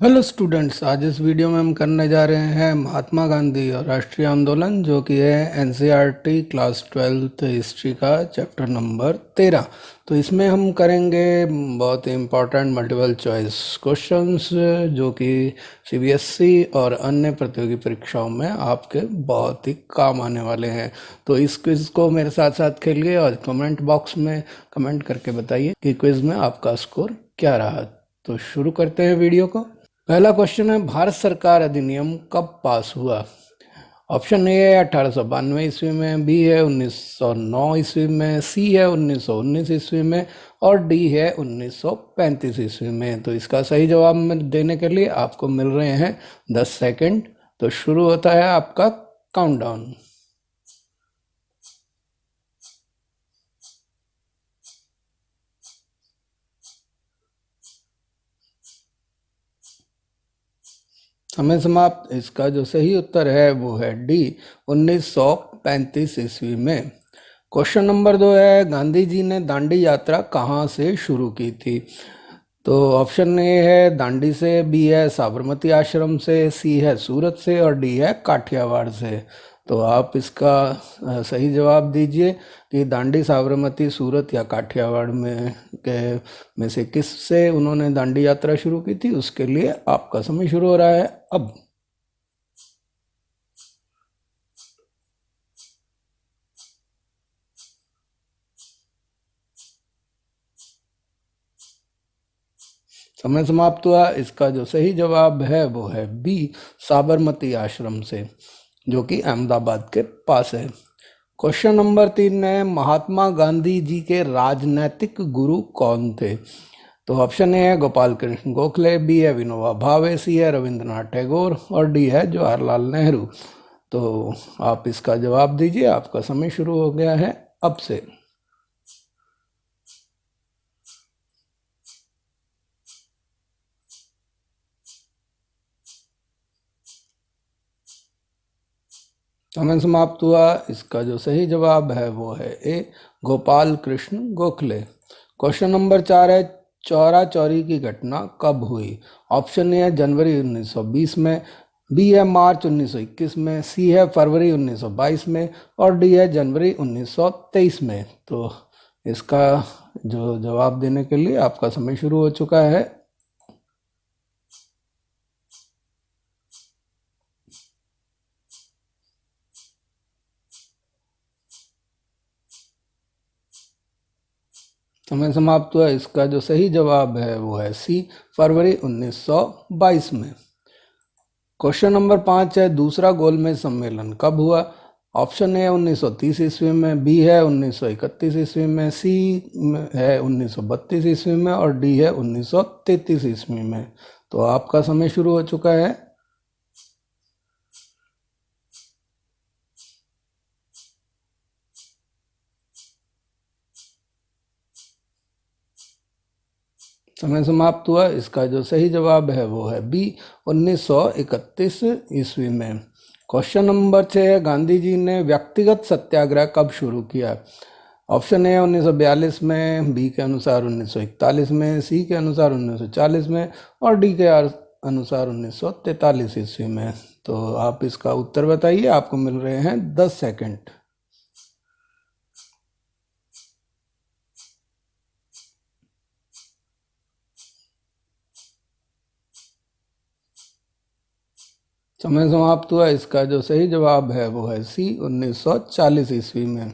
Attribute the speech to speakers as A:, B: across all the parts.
A: Hello students, आज इस video में हम करने जा रहे हैं महात्मा गांधी और राष्ट्रीय आंदोलन, जो कि है एनसीईआरटी क्लास 12th हिस्ट्री का चैप्टर नंबर 13। तो इसमें हम करेंगे बहुत ही इम्पोर्टेंट मल्टीपल चॉइस क्वेश्चंस, जो कि सीबीएसई और अन्य प्रतियोगी परीक्षाओं में आपके बहुत ही काम आने वाले हैं। तो इस क्विज़ को मेरे साथ साथ खेलिए और कमेंट बॉक्स में कमेंट करके बताइए कि क्विज़ में आपका स्कोर क्या रहा। तो शुरू करते हैं वीडियो को। पहला क्वेश्चन है, भारत सरकार अधिनियम कब पास हुआ? ऑप्शन ए है 1892 ईस्वी में, बी है 1909 ईस्वी में, सी है 1919 ईस्वी में और डी है 1935 ईस्वी में। तो इसका सही जवाब देने के लिए आपको मिल रहे हैं 10 सेकंड। तो शुरू होता है आपका काउंटडाउन। समय समाप्त। इसका जो सही उत्तर है वो है डी, 1935 ईस्वी में। क्वेश्चन नंबर 2 है, गांधी जी ने दांडी यात्रा कहाँ से शुरू की थी? तो ऑप्शन ए है दांडी से, बी है साबरमती आश्रम से, सी है सूरत से और डी है काठियावाड़ से। तो आप इसका सही जवाब दीजिए कि दांडी, साबरमती, सूरत या काठियावाड़ में से किस से उन्होंने दांडी यात्रा शुरू की थी। उसके लिए आपका समय शुरू हो रहा है अब। समय समाप्त हुआ। इसका जो सही जवाब है वो है बी, साबरमती आश्रम से, जो कि अहमदाबाद के पास है। क्वेश्चन नंबर 3 है, महात्मा गांधी जी के राजनैतिक गुरु कौन थे? तो ऑप्शन ए है गोपाल कृष्ण गोखले, बी है विनोबा भावे, सी है रविंद्रनाथ टैगोर और डी है जवाहरलाल नेहरू। तो आप इसका जवाब दीजिए, आपका समय शुरू हो गया है अब से। समय समाप्त हुआ। इसका जो सही जवाब है वो है ए, गोपाल कृष्ण गोखले। क्वेश्चन नंबर 4 है, चौरा चौरी की घटना कब हुई? ऑप्शन ए है जनवरी 1920 में, बी है मार्च 1921 में, सी है फरवरी 1922 में और डी है जनवरी 1923 में। तो इसका जो जवाब देने के लिए आपका समय शुरू हो चुका है। समय समाप्त हुआ। इसका जो सही जवाब है वो है सी, फरवरी 1922 में। क्वेश्चन नंबर 5 है, दूसरा गोलमेज सम्मेलन कब हुआ? ऑप्शन ए 1930 ईस्वी में, बी है 1931 ईस्वी में, सी है 1932 ईस्वी में और डी है 1933 ईस्वी में। तो आपका समय शुरू हो चुका है। समय समाप्त हुआ। इसका जो सही जवाब है वो है बी, 1931 ईस्वी में। क्वेश्चन नंबर 6 है, गांधी जी ने व्यक्तिगत सत्याग्रह कब शुरू किया? ऑप्शन ए 1942 में, बी के अनुसार 1941 में, सी के अनुसार 1940 में और डी के अनुसार 1943 ईस्वी में। तो आप इसका उत्तर बताइए, आपको मिल रहे हैं 10 सेकंड। समय समाप्त हुआ। इसका जो सही जवाब है वो है सी, 1940 ईस्वी में।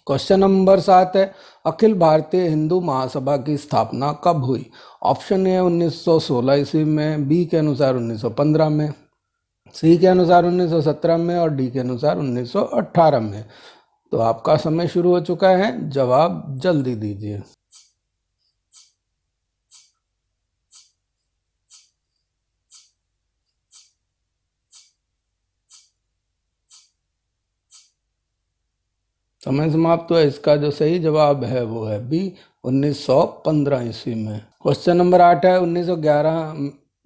A: क्वेश्चन नंबर 7 है, अखिल भारतीय हिंदू महासभा की स्थापना कब हुई? ऑप्शन ए 1916 ईस्वी में, बी के अनुसार 1915 में, सी के अनुसार 1917 में और डी के अनुसार 1918 में। तो आपका समय शुरू हो चुका है, जवाब जल्दी दीजिए। समय समाप्त हुआ। इसका जो सही जवाब है वो है बी, 1915 ईस्वी में। क्वेश्चन नंबर 8 है, 1911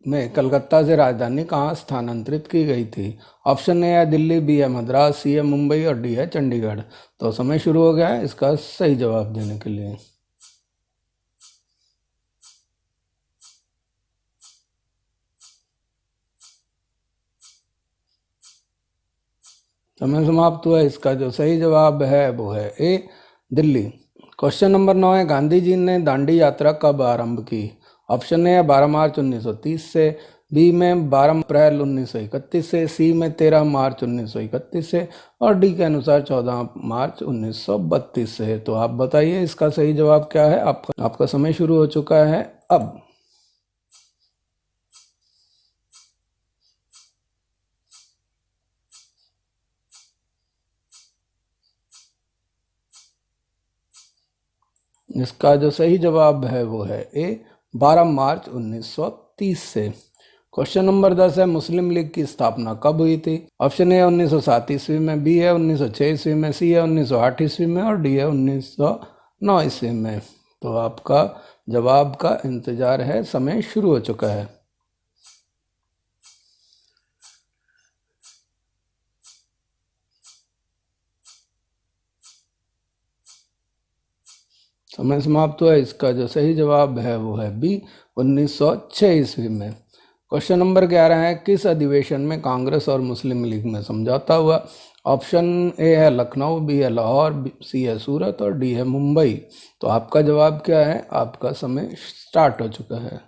A: में कलकत्ता से राजधानी कहाँ स्थानांतरित की गई थी? ऑप्शन ए है दिल्ली, बी है मद्रास, सी है मुंबई और डी है चंडीगढ़। तो समय शुरू हो गया है इसका सही जवाब देने के लिए। समय समाप्त हुआ। इसका जो सही जवाब है वो है ए, दिल्ली। क्वेश्चन नंबर 9 है, गांधी जी ने दांडी यात्रा कब आरंभ की? ऑप्शन ए है 12 मार्च 1930 से, बी में 12 अप्रैल 1931 से, सी में 13 मार्च 1931 से, और डी के अनुसार 14 मार्च 1932 से। तो आप बताइए इसका सही जवाब क्या है। आपका समय शुरू हो चुका है अब। इसका जो सही जवाब है वो है ए, 12 मार्च 1930 से। क्वेश्चन नंबर 10 है, मुस्लिम लीग की स्थापना कब हुई थी? ऑप्शन ए 1907 ईस्वी में, बी है 1906 ईस्वी में, सी है 1908 ईस्वी में, और डी है 1909 ईस्वी में। तो आपका जवाब का इंतजार है, समय शुरू हो चुका है। समय समाप्त हुआ। इसका जो सही जवाब है वो है बी, 1906 ईस्वी में। क्वेश्चन नंबर 11 है, किस अधिवेशन में कांग्रेस और मुस्लिम लीग में समझौता हुआ? ऑप्शन ए है लखनऊ, बी है लाहौर, सी है सूरत, और डी है मुंबई। तो आपका जवाब क्या है? आपका समय स्टार्ट हो चुका है।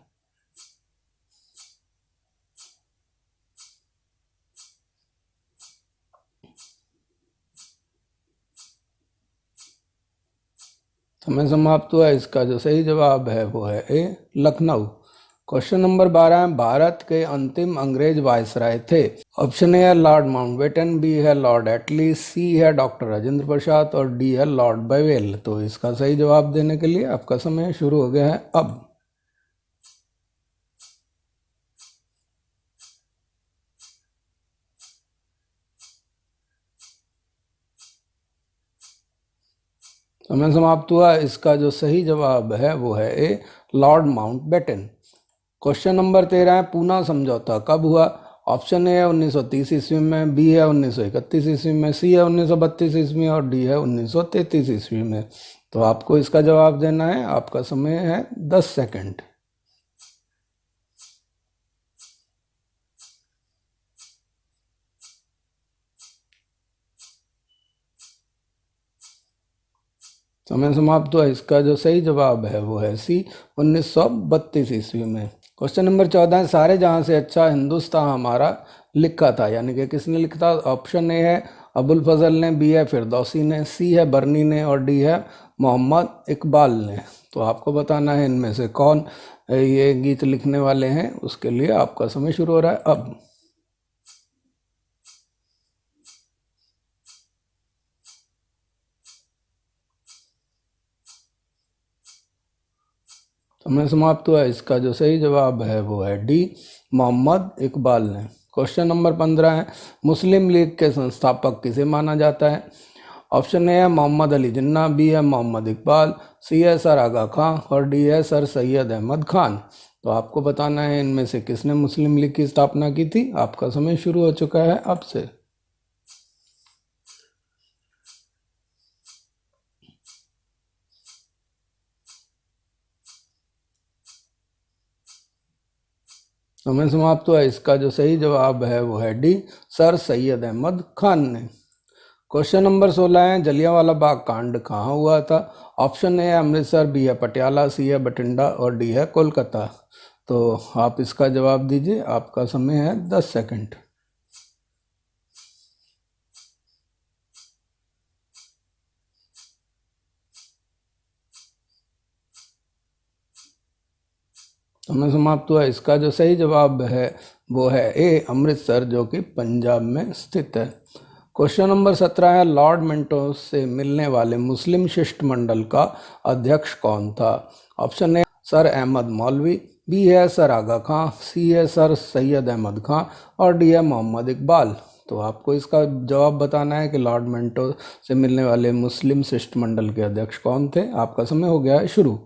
A: समय समाप्त हुआ। इसका जो सही जवाब है वो है ए, लखनऊ। क्वेश्चन नंबर 12 है, भारत के अंतिम अंग्रेज वायसराय थे? ऑप्शन ए है लॉर्ड माउंटबेटन, बी है लॉर्ड एटली, सी है डॉक्टर राजेंद्र प्रसाद, और डी है लॉर्ड बवेल। तो इसका सही जवाब देने के लिए आपका समय शुरू हो गया है अब। समय समाप्त हुआ। इसका जो सही जवाब है वो है ए, लॉर्ड माउंटबेटन। क्वेश्चन नंबर 13 है, पूना समझौता कब हुआ? ऑप्शन ए है 1930 ईस्वी में, बी है 1931 ईस्वी में, सी है 1932 ईस्वी में, और डी है 1933 ईस्वी में। तो आपको इसका जवाब देना है। आपका समय है 10 सेकंड। समय समाप्त हुआ। इसका जो सही जवाब है वो है सी, 1932 ईस्वी में। क्वेश्चन नंबर 14 है, सारे जहां से अच्छा हिंदुस्तान हमारा लिखा था, यानी कि किसने लिखा था? ऑप्शन ए है अबुल फजल ने, बी है फिरदौसी ने, सी है बर्नी ने, और डी है मोहम्मद इकबाल ने। तो आपको बताना है इनमें से कौन ये गीत लिखने वाले हैं। उसके लिए आपका समय शुरू हो रहा है अब। समय समाप्त हुआ। इसका जो सही जवाब है वो है डी, मोहम्मद इकबाल ने। क्वेश्चन नंबर 15 है, मुस्लिम लीग के संस्थापक किसे माना जाता है? ऑप्शन ए है मोहम्मद अली जिन्ना, बी है मोहम्मद इकबाल, सी है सर आगा खां, और डी है सर सैयद अहमद खान। तो आपको बताना है इनमें से किसने मुस्लिम लीग की स्थापना की थी। आपका समय शुरू हो चुका है अब से। समय समाप्त हुआ। इसका जो सही जवाब है वो है डी, सर सैयद अहमद खान ने। क्वेश्चन नंबर 16 है, जलियांवाला बाग कांड कहाँ हुआ था? ऑप्शन ए है अमृतसर, बी है पटियाला, सी है बठिंडा, और डी है कोलकाता। तो आप इसका जवाब दीजिए। आपका समय है 10 सेकंड। समय समाप्त हुआ। इसका जो सही जवाब है वो है ए, अमृतसर, जो कि पंजाब में स्थित है। क्वेश्चन नंबर 17 है, लॉर्ड मिंटो से मिलने वाले मुस्लिम शिष्टमंडल का अध्यक्ष कौन था? ऑप्शन ए सर अहमद मौलवी, बी है सर आगा खां, सी है सर सैयद अहमद खां, और डी है मोहम्मद इकबाल। तो आपको इसका जवाब बताना है कि लॉर्ड मिंटो से मिलने वाले मुस्लिम शिष्टमंडल के अध्यक्ष कौन थे। आपका समय हो गया है शुरू।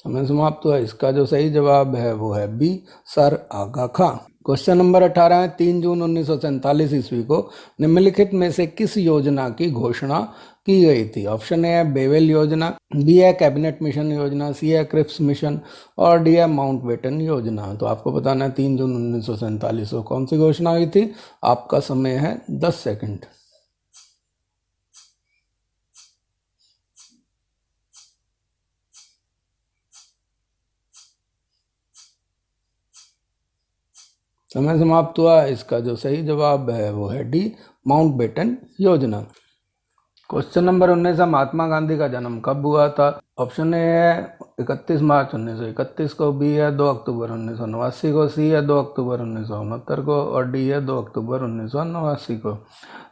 A: समय समाप्त हुआ। इसका जो सही जवाब है वो है बी, सर आगा खां। क्वेश्चन नंबर 18 है, 3 जून 1947 ईस्वी को निम्नलिखित में से किस योजना की घोषणा की गई थी? ऑप्शन ए है बेवेल योजना, बी है कैबिनेट मिशन योजना, सी है क्रिप्स मिशन और डी है माउंटबेटन योजना। तो आपको बताना है 3 जून 1947 को कौन सी घोषणा हुई थी। आपका समय है 10 सेकंड। समय समाप्त हुआ। इसका जो सही जवाब है वो है डी, माउंटबेटन योजना। क्वेश्चन नंबर 19 है, महात्मा गांधी का जन्म कब हुआ था? ऑप्शन ए है 31 मार्च 1931 को, बी है 2 अक्टूबर 1989 को, सी है 2 अक्टूबर 1969 को और डी है 2 अक्टूबर 1989 को।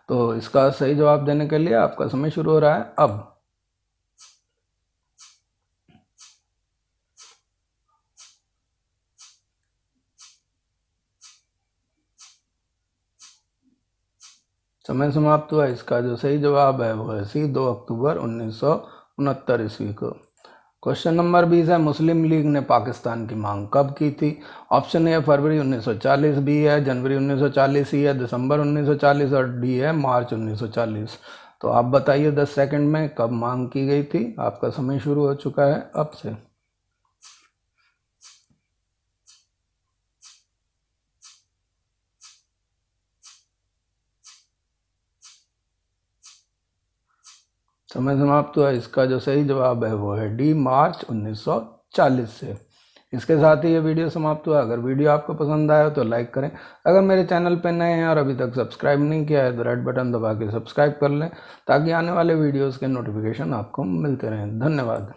A: तो इसका सही जवाब देने के लिए आपका समय शुरू हो रहा है अब। समय समाप्त हुआ। इसका जो सही जवाब है वो है सी, 2 अक्टूबर 1969 ईस्वी को। क्वेश्चन नंबर 20 है, मुस्लिम लीग ने पाकिस्तान की मांग कब की थी? ऑप्शन ए फरवरी 1940, बी है जनवरी 1940, सी है दिसंबर 1940 और डी है मार्च 1940। तो आप बताइए 10 सेकंड में कब मांग की गई थी। आपका समय शुरू हो चुका है अब से। समय समाप्त हुआ। इसका जो सही जवाब है वो है डी, मार्च 1940 से। इसके साथ ही ये वीडियो समाप्त हुआ। अगर वीडियो आपको पसंद आया तो लाइक करें। अगर मेरे चैनल पर नए हैं और अभी तक सब्सक्राइब नहीं किया है तो रेड बटन दबा के सब्सक्राइब कर लें ताकि आने वाले वीडियोस के नोटिफिकेशन आपको मिलते रहें। धन्यवाद।